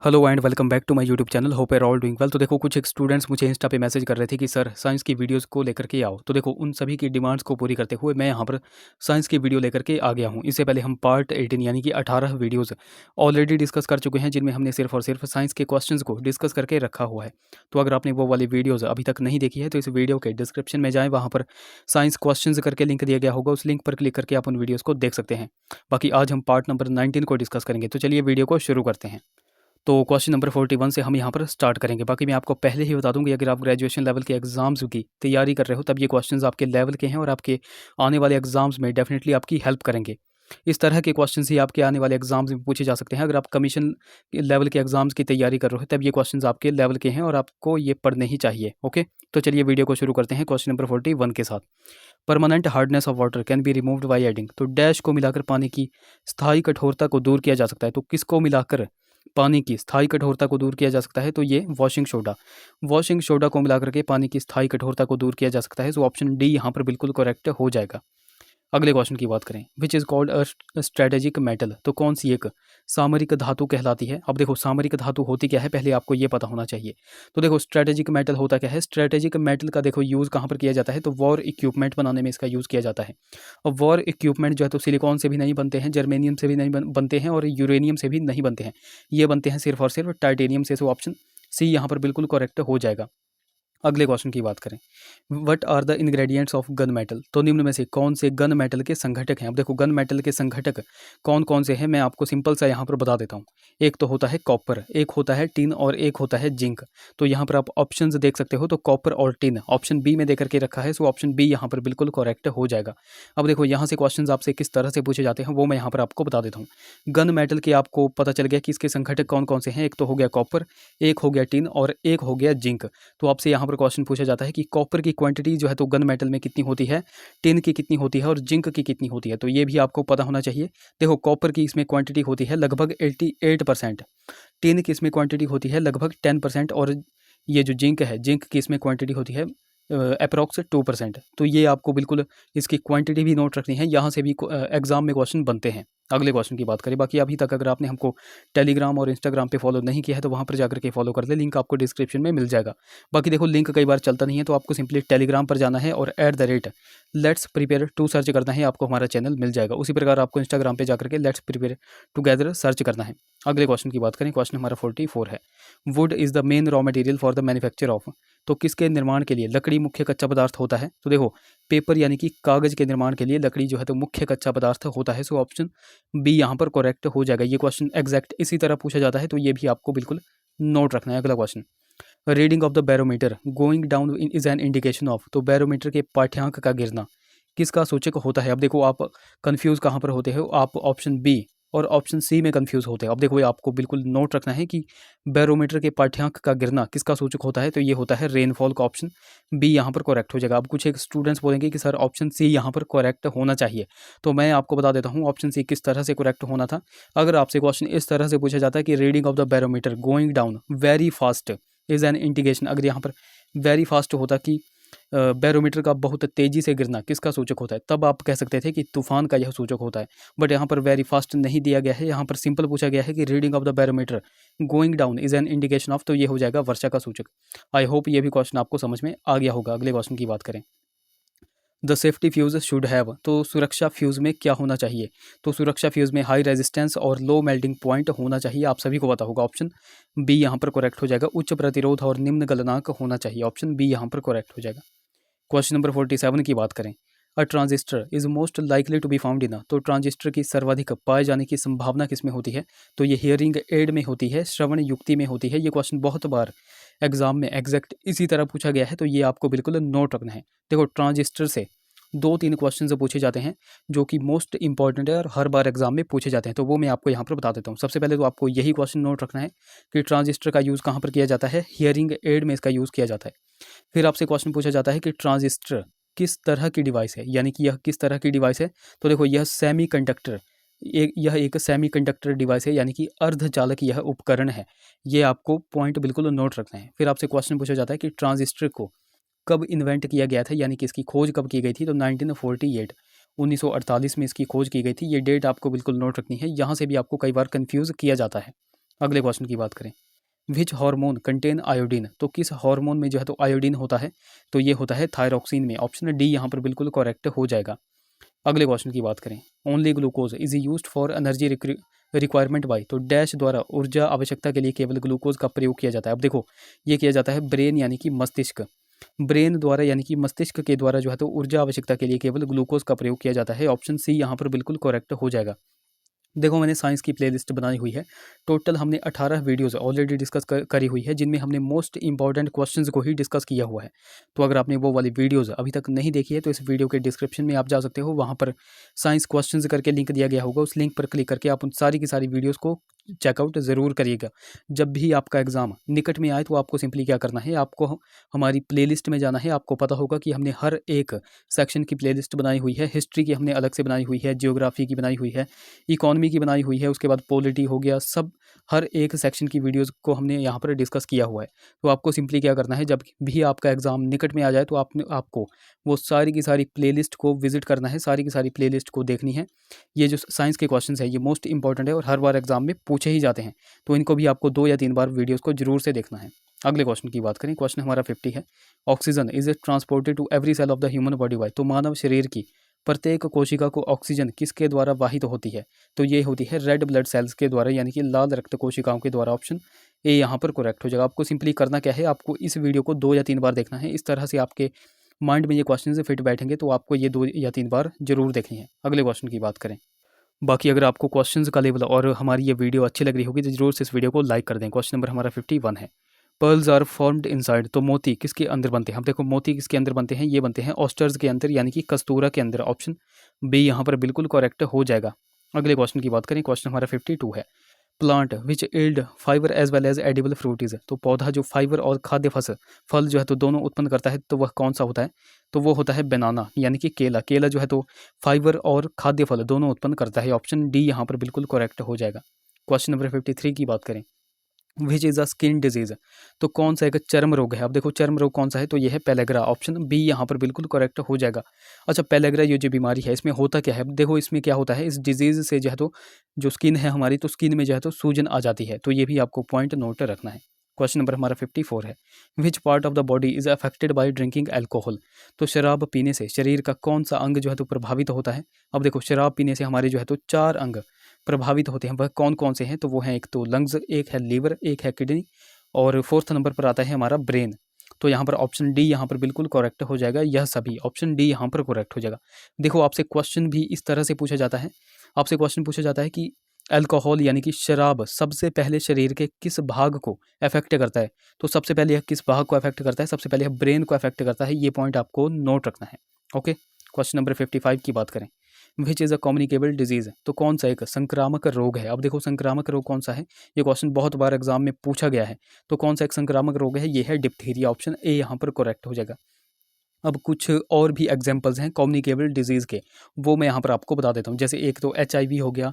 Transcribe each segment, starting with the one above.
Hello and welcome back to my YouTube channel. Hope are all doing well. तो देखो कुछ एक students मुझे इंस्टा पे मैसेज कर रहे थे कि सर साइंस की वीडियोस को लेकर के आओ। तो देखो उन सभी की डिमांड्स को पूरी करते हुए मैं यहाँ पर साइंस की वीडियो लेकर के आ गया हूँ। इससे पहले हम पार्ट 18 यानी कि 18 वीडियोज़ ऑलरेडी डिस्कस कर चुके हैं, जिनमें हमने सिर्फ और सिर्फ साइंस के क्वेश्चंस को डिस्कस करके रखा हुआ है। तो अगर आपने वो वाली वीडियोज़ अभी तक नहीं देखी है तो इस वीडियो के डिस्क्रिप्शन में जाएँ, वहाँ पर साइंस क्वेश्चंस करके लिंक दिया गया होगा, उस लिंक पर क्लिक करके आप उन वीडियोज़ को देख सकते हैं। बाकी आज हम पार्ट नंबर 19 को डिस्कस करेंगे, तो चलिए वीडियो को शुरू करते हैं। तो क्वेश्चन नंबर 41 से हम यहाँ पर स्टार्ट करेंगे। बाकी मैं आपको पहले ही बता दूँ कि अगर आप ग्रेजुएशन लेवल के एग्ज़ाम्स की तैयारी कर रहे हो तब ये क्वेश्चंस आपके लेवल के हैं और आपके आने वाले एग्ज़ाम्स में डेफिनेटली आपकी हेल्प करेंगे। इस तरह के क्वेश्चंस ही आपके आने वाले एग्ज़ाम्स में पूछे जा सकते हैं। अगर आप कमीशन लेवल के एग्ज़ाम्स की तैयारी कर रहे हो तब ये क्वेश्चंस आपके लेवल के हैं और आपको ये पढ़ने ही चाहिए। ओके, तो चलिए वीडियो को शुरू करते हैं क्वेश्चन नंबर 41 के साथ। Permanent hardness of water can be removed by adding. तो डैश को मिलाकर पानी की स्थायी कठोरता को दूर किया जा सकता है। तो किसको मिलाकर पानी की स्थायी कठोरता को दूर किया जा सकता है? तो ये वॉशिंग सोडा को मिलाकर के पानी की स्थायी कठोरता को दूर किया जा सकता है। तो ऑप्शन डी यहाँ पर बिल्कुल करेक्ट हो जाएगा। अगले क्वेश्चन की बात करें, which is called a strategic metal. तो कौन सी एक सामरिक धातु कहलाती है? अब देखो सामरिक धातु होती क्या है, पहले आपको ये पता होना चाहिए। तो देखो स्ट्रेटेजिक मेटल होता क्या है। स्ट्रेटेजिक मेटल का देखो यूज़ कहाँ पर किया जाता है, तो वॉर इक्विपमेंट बनाने में इसका यूज़ किया जाता है। और वॉर इक्विपमेंट जो है तो सिलिकॉन से भी नहीं बनते हैं, जर्मेनियम से भी नहीं बनते हैं और यूरेनियम से भी नहीं बनते हैं। ये बनते हैं सिर्फ और सिर्फ टाइटेनियम से। सो ऑप्शन सी यहाँ पर बिल्कुल करेक्ट हो जाएगा। अगले क्वेश्चन की बात करें, what are the ingredients of gun metal. तो निम्न में से कौन से गन मेटल के संघटक हैं? अब देखो गन मेटल के संघटक कौन कौन से हैं, मैं आपको सिंपल सा यहाँ पर बता देता हूँ। एक तो होता है कॉपर, एक होता है टिन और एक होता है जिंक। तो यहाँ पर आप ऑप्शंस देख सकते हो, तो कॉपर और टिन ऑप्शन बी में देकर के रखा है। सो ऑप्शन बी यहाँ पर बिल्कुल करेक्ट हो जाएगा। अब देखो यहाँ से क्वेश्चन आपसे किस तरह से पूछे जाते हैं वो मैं यहाँ पर आपको बता देता हूँ। गन मेटल के आपको पता चल गया कि इसके संघटक कौन कौन से हैं। एक तो हो गया कॉपर, एक हो गया टिन और एक हो गया जिंक। तो आपसे यहाँ पर क्वेश्चन पूछा जाता है कि कॉपर की क्वांटिटी जो है तो गन मेटल में कितनी होती है, टिन की कितनी होती है और जिंक की कितनी होती है। तो ये भी आपको पता होना चाहिए। देखो कॉपर की इसमें क्वांटिटी होती है लगभग 88%, टिन की इसमें क्वांटिटी होती है लगभग 10% और ये जो जिंक है, जिंक की इसमें क्वांटिटी होती है अप्रॉक्स 2%। तो ये आपको बिल्कुल इसकी क्वांटिटी भी नोट रखनी है, यहाँ से भी एग्जाम में क्वेश्चन बनते हैं। अगले क्वेश्चन की बात करें, बाकी अभी तक अगर आपने हमको टेलीग्राम और इंस्टाग्राम पे फॉलो नहीं किया है तो वहाँ पर जाकर के फॉलो कर ले, लिंक आपको डिस्क्रिप्शन में मिल जाएगा। बाकी देखो लिंक कई बार चलता नहीं है, तो आपको सिंपली टेलीग्राम पर जाना है और लेट्स प्रिपेयर टू सर्च करना है, आपको हमारा चैनल मिल जाएगा। उसी प्रकार आपको इंस्टाग्राम पे जाकर के लेट्स प्रिपेयर टुगेदर सर्च करना है। अगले क्वेश्चन की बात करें, क्वेश्चन हमारा 44 है, would is the main raw material for the manufacture of. तो किसके निर्माण के लिए लकड़ी मुख्य कच्चा पदार्थ होता है? तो देखो पेपर यानी कि कागज़ के निर्माण के लिए लकड़ी जो है तो मुख्य कच्चा पदार्थ होता है। सो ऑप्शन बी यहाँ पर करेक्ट हो जाएगा। ये क्वेश्चन एग्जैक्ट इसी तरह पूछा जाता है, तो ये भी आपको बिल्कुल नोट रखना है। अगला question, reading of the barometer going down is an indication of. तो बैरोमीटर के पाठ्यांक का गिरना किसका सूचक होता है? अब देखो आप कंफ्यूज कहाँ पर होते हो, आप ऑप्शन बी और ऑप्शन सी में कंफ्यूज होते हैं। अब देखो ये आपको बिल्कुल नोट रखना है कि बैरोमीटर के पाठ्यांक का गिरना किसका सूचक होता है, तो ये होता है रेनफॉल का। ऑप्शन बी यहाँ पर करेक्ट हो जाएगा। अब कुछ एक स्टूडेंट्स बोलेंगे कि सर ऑप्शन सी यहाँ पर करेक्ट होना चाहिए, तो मैं आपको बता देता हूँ ऑप्शन सी किस तरह से करेक्ट होना था। अगर आपसे क्वेश्चन इस तरह से पूछा जाता है कि reading of the barometer going down very fast is an indication, अगर यहाँ पर वेरी फास्ट होता कि बैरोमीटर का बहुत तेज़ी से गिरना किसका सूचक होता है, तब आप कह सकते थे कि तूफान का यह सूचक होता है। बट यहाँ पर वेरी फास्ट नहीं दिया गया है, यहाँ पर सिंपल पूछा गया है कि reading of the barometer going down is an indication of, तो ये हो जाएगा वर्षा का सूचक। आई होप ये भी क्वेश्चन आपको समझ में आ गया होगा। अगले क्वेश्चन की बात करें, the safety fuse should have. तो सुरक्षा फ्यूज़ में क्या होना चाहिए? तो सुरक्षा फ्यूज़ में हाई रेजिस्टेंस और लो मेल्टिंग पॉइंट होना चाहिए, आप सभी को पता होगा। ऑप्शन बी यहाँ पर करेक्ट हो जाएगा। उच्च प्रतिरोध और निम्न गलनांक होना चाहिए, ऑप्शन बी यहाँ पर करेक्ट हो जाएगा। क्वेश्चन नंबर 47 की बात करें, a transistor is most likely to be found in. तो ट्रांजिस्टर की सर्वाधिक पाए जाने की संभावना किस में होती है? तो ये हियरिंग एड में होती है, श्रवण युक्ति में होती है। ये क्वेश्चन बहुत बार एग्जाम में एग्जैक्ट इसी तरह पूछा गया है, तो ये आपको बिल्कुल नोट रखना है। देखो ट्रांजिस्टर से 2-3 क्वेश्चन से पूछे जाते हैं जो कि मोस्ट इंपॉर्टेंट है और हर बार एग्जाम में पूछे जाते हैं, तो वो मैं आपको यहाँ पर बता देता हूँ। सबसे पहले तो आपको यही क्वेश्चन नोट रखना है कि ट्रांजिस्टर का यूज़ कहाँ पर किया जाता है, हियरिंग एड में इसका यूज़ किया जाता है। फिर आपसे क्वेश्चन पूछा जाता है कि ट्रांजिस्टर किस तरह की डिवाइस है, यानी कि यह किस तरह की डिवाइस है। तो देखो यह यह एक सेमीकंडक्टर डिवाइस है, यानी कि अर्धचालक यह उपकरण है। ये आपको पॉइंट बिल्कुल नोट रखना है। फिर आपसे क्वेश्चन पूछा जाता है कि ट्रांजिस्टर को कब इन्वेंट किया गया था, यानी कि इसकी खोज कब की गई थी। तो 1948 में इसकी खोज की गई थी। ये डेट आपको बिल्कुल नोट रखनी है, यहाँ से भी आपको कई बार कन्फ्यूज़ किया जाता है। अगले क्वेश्चन की बात करें, विच हार्मोन कंटेन आयोडीन, तो किस हार्मोन में जो है तो आयोडीन होता है, तो ये होता है थायरॉक्सिन में। ऑप्शन डी यहाँ पर बिल्कुल करेक्ट हो जाएगा। अगले क्वेश्चन की बात करें, only glucose is used for energy requirement by, तो डैश द्वारा ऊर्जा आवश्यकता के लिए केवल ग्लूकोज का प्रयोग किया जाता है। अब देखो ये किया जाता है ब्रेन यानी कि मस्तिष्क, ब्रेन द्वारा यानी कि मस्तिष्क के द्वारा जो है तो ऊर्जा आवश्यकता के लिए केवल ग्लूकोज का प्रयोग किया जाता है। ऑप्शन सी यहाँ पर बिल्कुल करेक्ट हो जाएगा। देखो मैंने साइंस की प्लेलिस्ट बनाई हुई है, टोटल हमने 18 वीडियोस ऑलरेडी डिस्कस करी हुई है, जिनमें हमने मोस्ट इंपॉर्टेंट क्वेश्चंस को ही डिस्कस किया हुआ है। तो अगर आपने वो वाली वीडियोस अभी तक नहीं देखी है तो इस वीडियो के डिस्क्रिप्शन में आप जा सकते हो, वहाँ पर साइंस क्वेश्चंस करके लिंक दिया गया होगा, उस लिंक पर क्लिक करके आप उन सारी की सारी वीडियोज़ को चेकआउट ज़रूर करिएगा। जब भी आपका एग्ज़ाम निकट में आए तो आपको सिंपली क्या करना है, आपको हमारी प्लेलिस्ट में जाना है। आपको पता होगा कि हमने हर एक सेक्शन की प्लेलिस्ट बनाई हुई है, हिस्ट्री की हमने अलग से बनाई हुई है, जियोग्राफी की बनाई हुई है, इकोनॉमी की बनाई हुई है, उसके बाद पॉलिटी हो गया, सब हर एक सेक्शन की वीडियोज़ को हमने यहाँ पर डिस्कस किया हुआ है। तो आपको सिंपली क्या करना है, जब भी आपका एग्ज़ाम निकट में आ जाए तो आपको वो सारी की सारी प्लेलिस्ट को विजिट करना है, सारी की सारी प्लेलिस्ट को देखनी है। ये जो साइंस के क्वेश्चंस है ये मोस्ट इंपॉर्टेंट है और हर बार एग्जाम में पूछे ही जाते हैं, तो इनको भी आपको 2 या 3 बार वीडियोस को जरूर से देखना है। अगले क्वेश्चन की बात करें, क्वेश्चन हमारा 50 है, oxygen is it transported to every cell of the human body by, तो मानव शरीर की प्रत्येक कोशिका को ऑक्सीजन किसके द्वारा वाहित होती है, तो ये होती है रेड ब्लड सेल्स के द्वारा, यानी कि लाल रक्त कोशिकाओं के द्वारा। ऑप्शन ए यहाँ पर करेक्ट हो जाएगा। आपको सिंपली करना क्या है, आपको इस वीडियो को 2 या 3 बार देखना है, इस तरह से आपके माइंड में ये क्वेश्चन फिट बैठेंगे, तो आपको ये 2 या 3 बार जरूर देखनी है। अगले क्वेश्चन की बात करें, बाकी अगर आपको क्वेश्चंस का लेवल और हमारी ये वीडियो अच्छी लग रही होगी तो जरूर से इस वीडियो को लाइक कर दें। क्वेश्चन नंबर हमारा 51 है, पर्ल्स आर फॉर्म्ड इनसाइड, तो मोती किसके अंदर बनते हैं। हम देखो मोती किसके अंदर बनते हैं, ये बनते हैं ऑस्टर्स के अंदर, यानी कि कस्तूरा के अंदर। ऑप्शन बी यहाँ पर बिल्कुल करेक्ट हो जाएगा। अगले क्वेश्चन की बात करें, क्वेश्चन हमारा 52 है, plant which yields fibre as well as edible fruit is, तो पौधा जो फाइबर और खाद्य फल जो है तो दोनों उत्पन्न करता है, तो वह कौन सा होता है, तो वो होता है बनाना, यानी कि केला। केला जो है तो फाइबर और खाद्य फल दोनों उत्पन्न करता है। ऑप्शन डी यहाँ पर बिल्कुल करेक्ट हो जाएगा। क्वेश्चन नंबर 53 की बात करें, which is a skin disease, तो कौन सा एक चर्म रोग है। अब देखो चर्म रोग कौन सा है, तो ये है पेलेग्रा। ऑप्शन बी यहाँ पर बिल्कुल करेक्ट हो जाएगा। अच्छा पेलेग्रा ये जो बीमारी है इसमें होता क्या है, देखो इसमें क्या होता है, इस डिजीज से जो है तो जो स्किन है हमारी, तो स्किन में जो है तो सूजन आ जाती है, तो ये भी आपको पॉइंट नोट रखना है। क्वेश्चन नंबर हमारा 54 है, which part of the body is affected by drinking alcohol, तो शराब पीने से शरीर का कौन सा अंग जो है तो प्रभावित होता है। अब देखो शराब पीने से हमारे जो है तो 4 अंग प्रभावित होते हैं, वह कौन कौन से हैं, तो वो हैं एक तो लंग्स, एक है लीवर, एक है किडनी और फोर्थ नंबर पर आता है हमारा ब्रेन। तो यहाँ पर ऑप्शन डी यहाँ पर बिल्कुल करेक्ट हो जाएगा, यह सभी ऑप्शन डी यहाँ पर करेक्ट हो जाएगा। देखो आपसे क्वेश्चन भी इस तरह से पूछा जाता है, आपसे क्वेश्चन पूछा जाता है कि अल्कोहल यानी कि शराब सबसे पहले शरीर के किस भाग को अफेक्ट करता है, तो सबसे पहले यह किस भाग को अफेक्ट करता है, सबसे पहले यह ब्रेन को अफेक्ट करता है, ये पॉइंट आपको नोट रखना है। ओके, क्वेश्चन नंबर 55 की बात करें, which is a communicable disease, तो कौन सा एक संक्रामक रोग है। अब देखो संक्रामक रोग कौन सा है, ये क्वेश्चन बहुत बार एग्जाम में पूछा गया है, तो कौन सा एक संक्रामक रोग है, ये है डिप्थीरिया। ऑप्शन ए यहाँ पर करेक्ट हो जाएगा। अब कुछ और भी एग्जांपल्स हैं कम्युनिकेबल डिजीज़ के, वो मैं यहाँ पर आपको बता देता हूँ। जैसे एक तो HIV हो गया,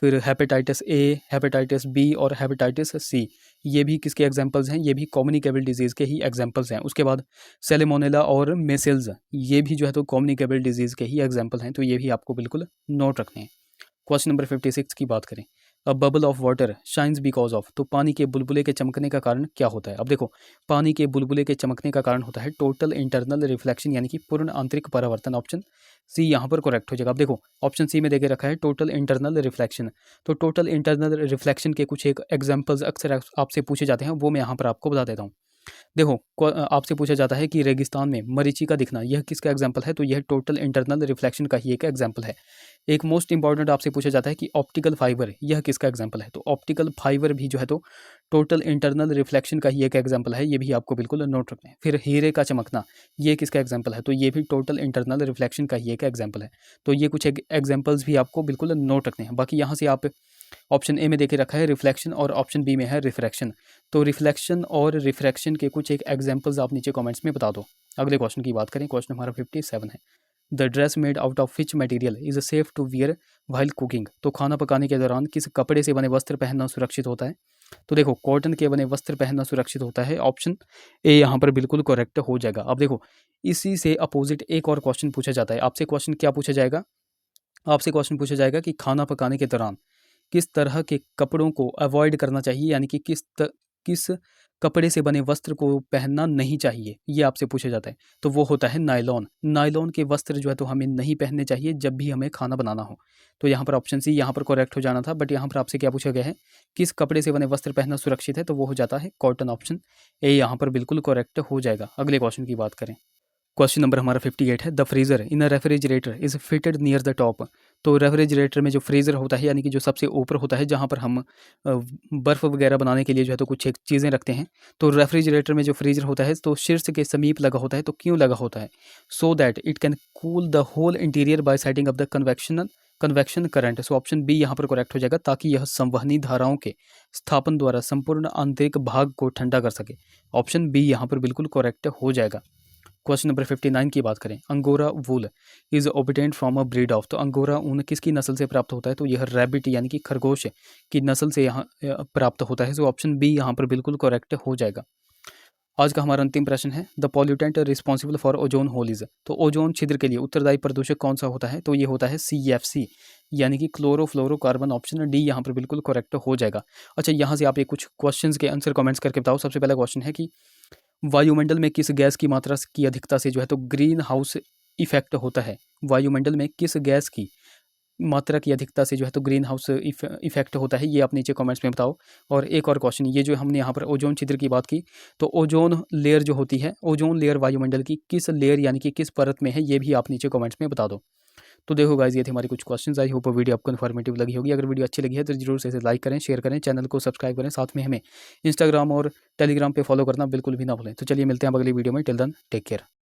फिर हेपेटाइटिस ए, हेपेटाइटिस बी और हेपेटाइटिस सी, ये भी किसके एग्जांपल्स हैं, ये भी कम्युनिकेबल डिजीज़ के ही एग्जांपल्स हैं। उसके बाद सेलेमोनेला और मेसिल्स, ये भी जो है तो कम्युनिकेबल डिजीज़ के ही एग्जांपल हैं, तो ये भी आपको बिल्कुल नोट रखने हैं। क्वेश्चन नंबर 56 की बात करें, a bubble of water shines because of, तो पानी के बुलबुले के चमकने का कारण क्या होता है। अब देखो पानी के बुलबुले के चमकने का कारण होता है टोटल इंटरनल रिफ्लेक्शन, यानी कि पूर्ण आंतरिक परावर्तन। ऑप्शन सी यहाँ पर करेक्ट हो जाएगा। अब देखो ऑप्शन सी में देके रखा है टोटल इंटरनल रिफ्लेक्शन, तो टोटल इंटरनल रिफ्लेक्शन के कुछ एक एग्जाम्पल्स अक्सर आपसे पूछे जाते हैं, वो मैं यहाँ पर आपको बता देता हूँ। देखो आपसे पूछा जाता है कि रेगिस्तान में मरीचिका दिखना, यह किसका एग्जाम्पल है, तो यह टोटल इंटरनल रिफ्लेक्शन का ही एक एग्जाम्पल है। एक मोस्ट इंपॉर्टेंट आपसे पूछा जाता है कि ऑप्टिकल फाइबर, यह किसका एग्जाम्पल है, तो ऑप्टिकल फाइबर भी जो है तो टोटल इंटरनल रिफ्लेक्शन का ही एक एग्जाम्पल है, ये भी आपको बिल्कुल नोट रखना है। फिर हीरे का चमकना, ये किसका एग्जाम्पल है, तो ये भी टोटल इंटरनल रिफ्लेक्शन का ही एक एग्जाम्पल है। तो ये कुछ एग्जाम्पल्स भी आपको बिल्कुल नोट रखने हैं। बाकी यहाँ से आप ऑप्शन ए में देखे रखा है रिफ्लेक्शन और ऑप्शन बी में है रिफ्रैक्शन, तो रिफ्लेक्शन और रिफ्रैक्शन के कुछ एक एग्जांपल्स आप नीचे कमेंट्स में बता दो। अगले क्वेश्चन की बात करें, क्वेश्चन हमारा 57 है, the dress made out of which material is safe to wear while cooking, तो खाना पकाने के दौरान किस कपड़े से बने वस्त्र पहनना सुरक्षित होता है, तो देखो कॉटन के बने वस्त्र पहनना सुरक्षित होता है। ऑप्शन ए यहाँ पर बिल्कुल करेक्ट हो जाएगा। अब देखो इसी से अपोजिट एक और क्वेश्चन पूछा जाता है, आपसे क्वेश्चन क्या पूछा जाएगा, आपसे क्वेश्चन पूछा जाएगा कि खाना पकाने के दौरान किस तरह के कपड़ों को अवॉइड करना चाहिए, यानी कि किस कपड़े से बने वस्त्र को पहनना नहीं चाहिए, ये आपसे पूछा जाता है। तो वो होता है नायलॉन। नायलॉन के वस्त्र जो है तो हमें नहीं पहनने चाहिए जब भी हमें खाना बनाना हो। तो यहाँ पर ऑप्शन सी यहाँ पर करेक्ट हो जाना था, बट यहाँ पर आपसे क्या पूछा गया है, किस कपड़े से बने वस्त्र पहनना सुरक्षित है, तो वो हो जाता है कॉटन। ऑप्शन ए यहाँ पर बिल्कुल करेक्ट हो जाएगा। अगले क्वेश्चन की बात करें, क्वेश्चन नंबर हमारा 58 है, the freezer in a refrigerator is fitted near the top. तो रेफ्रिजरेटर में जो फ्रीजर होता है, यानी कि जो सबसे ऊपर होता है, जहाँ पर हम बर्फ़ वगैरह बनाने के लिए जो है तो कुछ एक चीज़ें रखते हैं, तो रेफ्रिजरेटर में जो फ्रीजर होता है तो शीर्ष के समीप लगा होता है। तो क्यों लगा होता है? So that it can cool the whole interior by setting up the convection current. So option B यहाँ पर करेक्ट हो जाएगा, ताकि यह संवहनी धाराओं के स्थापन द्वारा संपूर्ण आंतरिक भाग को ठंडा कर सके। ऑप्शन बी यहाँ पर बिल्कुल करेक्ट हो जाएगा। क्वेश्चन नंबर 59 की बात करें, angora wool is obtained from a breed of. तो अंगोरा ऊन किसकी नस्ल से प्राप्त होता है? तो यह रैबिट यानी कि खरगोश की नस्ल से यहाँ प्राप्त होता है। सो ऑप्शन बी यहाँ पर बिल्कुल करेक्ट हो जाएगा। आज का हमारा अंतिम प्रश्न है, the pollutant responsible for ozone hole is. तो ओजोन छिद्र के लिए उत्तरदायी प्रदूषक कौन सा होता है? तो ये होता है CFC यानी कि क्लोरोफ्लोरोकार्बन। ऑप्शन डी यहाँ पर बिल्कुल करेक्ट हो जाएगा। अच्छा, यहाँ से आप ये कुछ क्वेश्चंस के आंसर कमेंट्स करके बताओ। सबसे पहला क्वेश्चन है कि वायुमंडल में किस गैस की मात्रा की अधिकता से जो है तो ग्रीन हाउस इफेक्ट होता है? वायुमंडल में किस गैस की मात्रा की अधिकता से जो है तो ग्रीन हाउस इफेक्ट होता है? ये आप नीचे कमेंट्स में बताओ। और एक और क्वेश्चन, ये जो हमने यहाँ पर ओजोन छिद्र की बात की, तो ओजोन लेयर जो होती है, ओजोन लेयर वायुमंडल की किस लेयर यानी कि किस परत में है, ये भी आप नीचे कमेंट्स में बता दो। तो देखो गाइज, ये थे हमारे कुछ क्वेश्चंस। आई होप वीडियो आपको इन्फॉर्मेटिव लगी होगी। अगर वीडियो अच्छी लगी है तो जरूर से इसे लाइक करें, शेयर करें, चैनल को सब्सक्राइब करें, साथ में हमें इंस्टाग्राम और टेलीग्राम पे फॉलो करना बिल्कुल भी ना भूलें। तो चलिए मिलते हैं अगली वीडियो में। Till then take care.